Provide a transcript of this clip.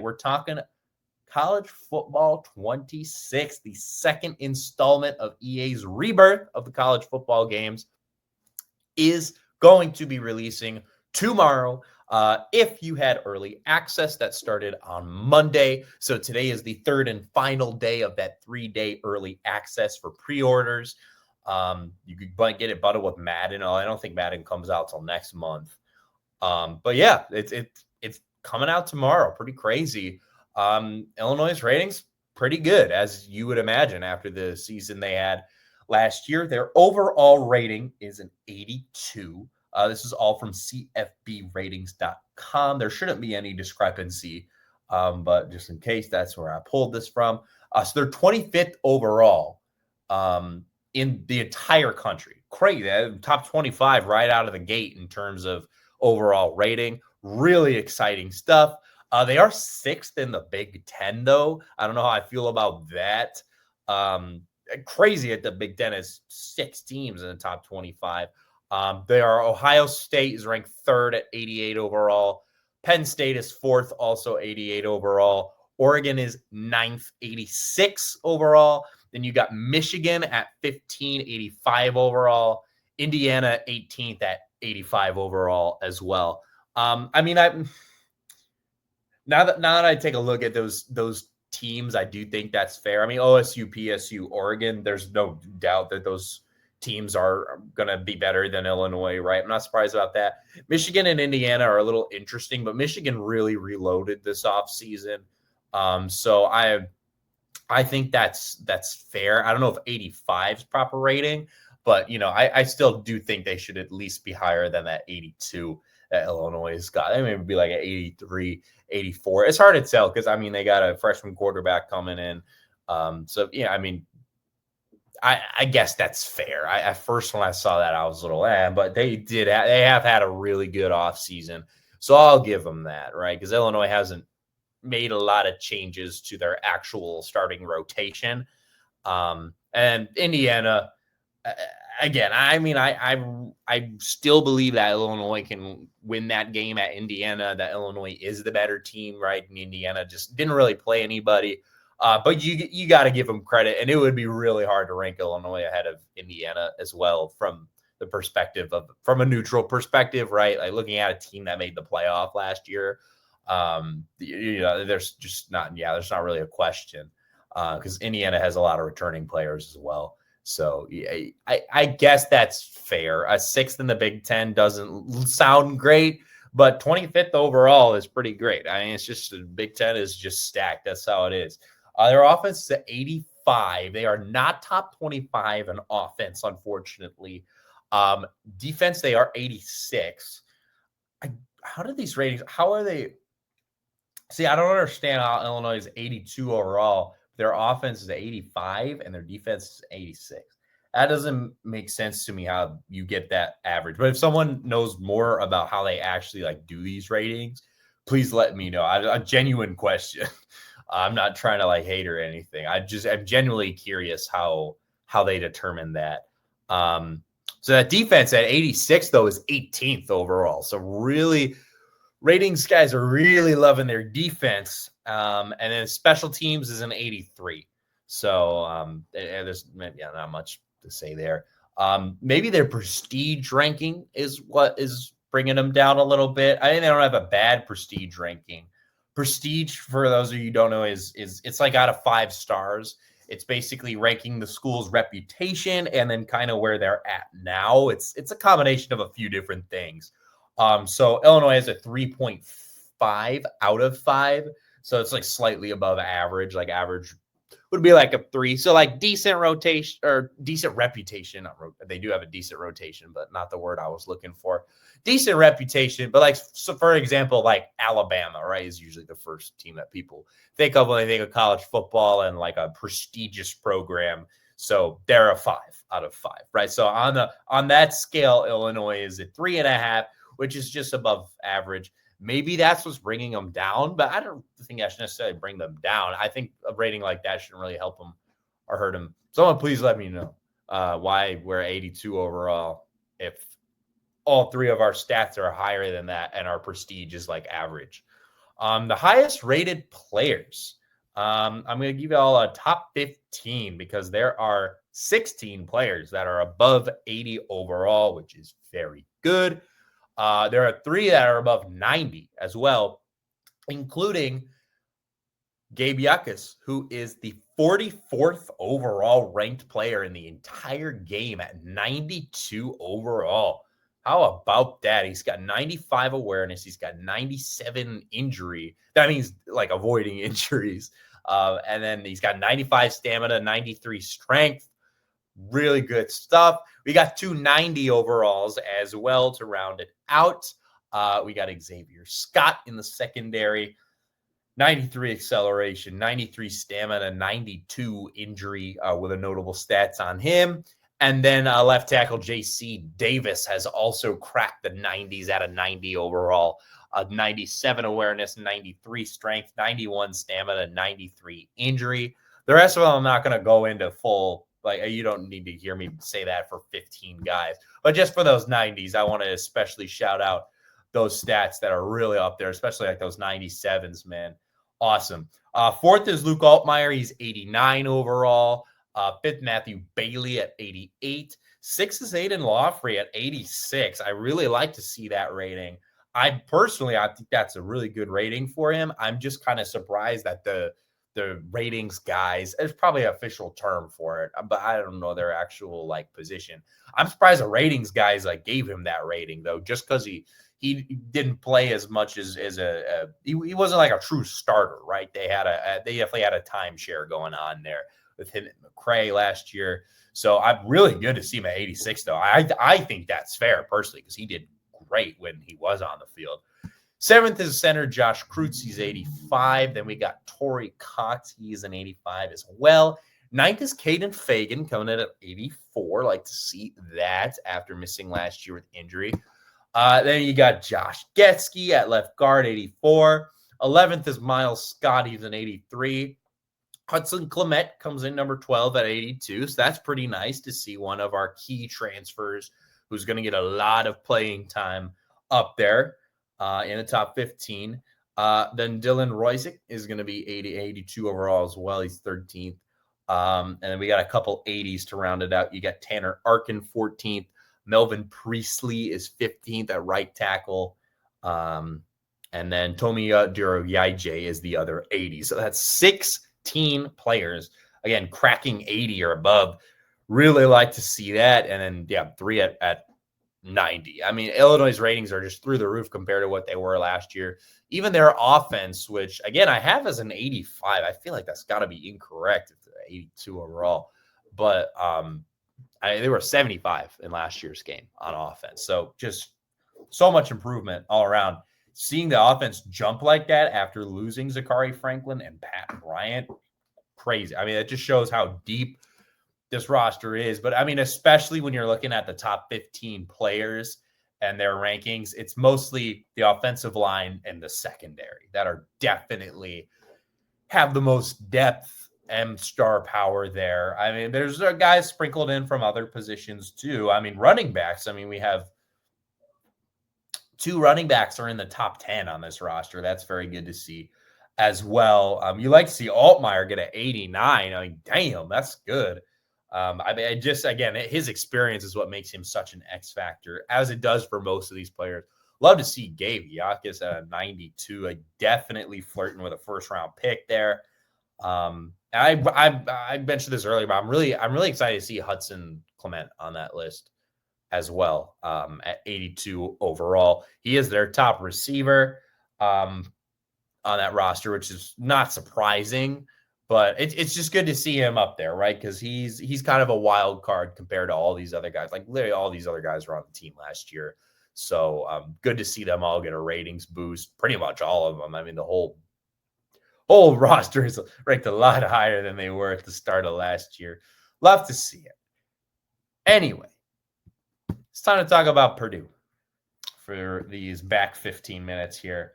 We're talking College Football 26, the second installment of EA's rebirth of the college football games, is going to be releasing tomorrow. If you had early access, that started on Monday. So today is the third and final day of that 3-day early access for pre-orders. You could get it bundled with Madden. I don't think Madden comes out till next month. But yeah, it's coming out tomorrow. Pretty crazy. Illinois' ratings pretty good, as you would imagine after the season they had last year. Their overall rating is an 82. This is all from CFBratings.com. There shouldn't be any discrepancy, but just in case, that's where I pulled this from. So they're 25th overall in the entire country. Crazy. Top 25 right out of the gate in terms of overall rating. Really exciting stuff. They are 6th in the Big Ten, though. I don't know how I feel about that. Crazy at the Big Ten is 6 teams in the top 25. Ohio State is ranked 3rd at 88 overall. Penn State is 4th, also 88 overall. Oregon is 9th, 86 overall. Then you got Michigan at 15, 85 overall. Indiana 18th at 85 overall as well. Now that I take a look at those teams, I do think that's fair. I mean, OSU, PSU, Oregon, there's no doubt that those teams are going to be better than Illinois, right? I'm not surprised about that. Michigan and Indiana are a little interesting, but Michigan really reloaded this offseason. So I think that's fair. I don't know if 85 is proper rating, but I still do think they should at least be higher than that 82 that Illinois has got. I mean, it would be like an 83, 84. It's hard to tell because, they got a freshman quarterback coming in. I guess that's fair. At first, when I saw that, I was a little, but they have had a really good offseason. So I'll give them that, right? Because Illinois hasn't made a lot of changes to their actual starting rotation. And Indiana, again, I still believe that Illinois can win that game at Indiana, that Illinois is the better team, right? And Indiana just didn't really play anybody. But you got to give them credit, and it would be really hard to rank Illinois ahead of Indiana as well from the perspective from a neutral perspective, right? Like looking at a team that made the playoff last year, there's just not really a question because Indiana has a lot of returning players as well. So I guess that's fair. A 6th in the Big Ten doesn't sound great, but 25th overall is pretty great. It's just the Big Ten is just stacked. That's how it is. Their offense is at 85. They are not top 25 in offense, unfortunately. Defense, they are 86. How did these ratings? How are they? See, I don't understand how Illinois is 82 overall. Their offense is 85 and their defense is 86. That doesn't make sense to me how you get that average. But if someone knows more about how they actually do these ratings, please let me know. A genuine question. I'm not trying to hate or anything. I'm genuinely curious how they determine that. So that defense at 86 though is 18th overall. So really, ratings guys are really loving their defense. And then special teams is an 83. So there's not much to say there. Maybe their prestige ranking is what is bringing them down a little bit. I think they don't have a bad prestige ranking. Prestige, for those of you who don't know, is it's out of 5 stars. It's basically ranking the school's reputation and then kind of where they're at now. It's a combination of a few different things. So Illinois has a 3.5 out of 5. So it's slightly above average. Average would be a 3. So decent rotation or decent reputation. They do have a decent rotation, but not the word I was looking for. Decent reputation, but so for example, Alabama, right, is usually the first team that people think of when they think of college football and a prestigious program. So they're a 5 out of 5, right? So on that scale, Illinois is at 3.5, which is just above average. Maybe that's what's bringing them down, but I don't think that should necessarily bring them down. I think a rating like that shouldn't really help them or hurt them. Someone please let me know why we're 82 overall if all 3 of our stats are higher than that and our prestige is average. The highest rated players. I'm going to give you all a top 15 because there are 16 players that are above 80 overall, which is very good. There are 3 that are above 90 as well, including Gabe Yakus, who is the 44th overall ranked player in the entire game at 92 overall. How about that? He's got 95 awareness. He's got 97 injury. That means like avoiding injuries. And then he's got 95 stamina, 93 strength. Really good stuff. We got 290 overalls as well to round it out. We got Xavier Scott in the secondary. 93 acceleration, 93 stamina, 92 injury with a notable stats on him. And then left tackle J.C. Davis has also cracked the 90s at a 90 overall, 97 awareness, 93 strength, 91 stamina, 93 injury. The rest of them I'm not going to go into full, like you don't need to hear me say that for 15 guys. But just for those 90s, I want to especially shout out those stats that are really up there, especially like those 97s, man. Awesome. 4th is Luke Altmaier. He's 89 overall. 5th, Matthew Bailey at 88. 6th is Aiden Lawfrey at 86. I really like to see that rating. I think that's a really good rating for him. I'm just kind of surprised that the ratings guys, there's probably an official term for it, but I don't know their actual like position. I'm surprised the ratings guys like gave him that rating though, just because he didn't play as much as he wasn't like a true starter, right? They definitely had a timeshare going on there with him and McCray last year. So I'm really good to see him at 86 though. I think that's fair personally because he did great when he was on the field. 7th is center Josh Kreutz. He's 85. Then we got Torrey Cox. He's an 85 as well. 9th is Caden Fagan coming in at 84. Like to see that after missing last year with injury. Then you got Josh Getsky at left guard, 84. 11th is Miles Scott. He's an 83. Hudson Clement comes in number 12 at 82. So that's pretty nice to see one of our key transfers who's going to get a lot of playing time up there in the top 15. Then Dylan Royzik is going to be 82 overall as well. He's 13th. And then we got a couple 80s to round it out. You got Tanner Arkin, 14th. Melvin Priestley is 15th at right tackle. And then Tomiya Duroyaije is the other 80. So that's 16 players, again, cracking 80 or above. Really like to see that. And then, 3 at 90. I mean, Illinois' ratings are just through the roof compared to what they were last year. Even their offense, which, again, I have as an 85. I feel like that's got to be incorrect if they're 82 overall. But they were 75 in last year's game on offense. So just so much improvement all around. Seeing the offense jump like that after losing Zachary Franklin and Pat Bryant, crazy. I mean, it just shows how deep this roster is. But, I mean, especially when you're looking at the top 15 players and their rankings, it's mostly the offensive line and the secondary that are definitely have the most depth and star power there. I mean, there's guys sprinkled in from other positions too. I mean, running backs. I mean, we have 2 running backs are in the top 10 on this roster. That's very good to see as well. You like to see Altmaier get an 89. I mean, damn, that's good. I mean, again, his experience is what makes him such an X factor, as it does for most of these players. Love to see Gabe Yakus at a 92. Definitely flirting with a first round pick there. I mentioned this earlier, but I'm really excited to see Hudson Clement on that list as well. At 82 overall, he is their top receiver on that roster, which is not surprising, but it's just good to see him up there, right? Because he's kind of a wild card compared to all these other guys. Like literally, all these other guys were on the team last year, so good to see them all get a ratings boost. Pretty much all of them. I mean, the whole roster is ranked a lot higher than they were at the start of last year. Love to see it. Anyway, it's time to talk about Purdue for these back 15 minutes here.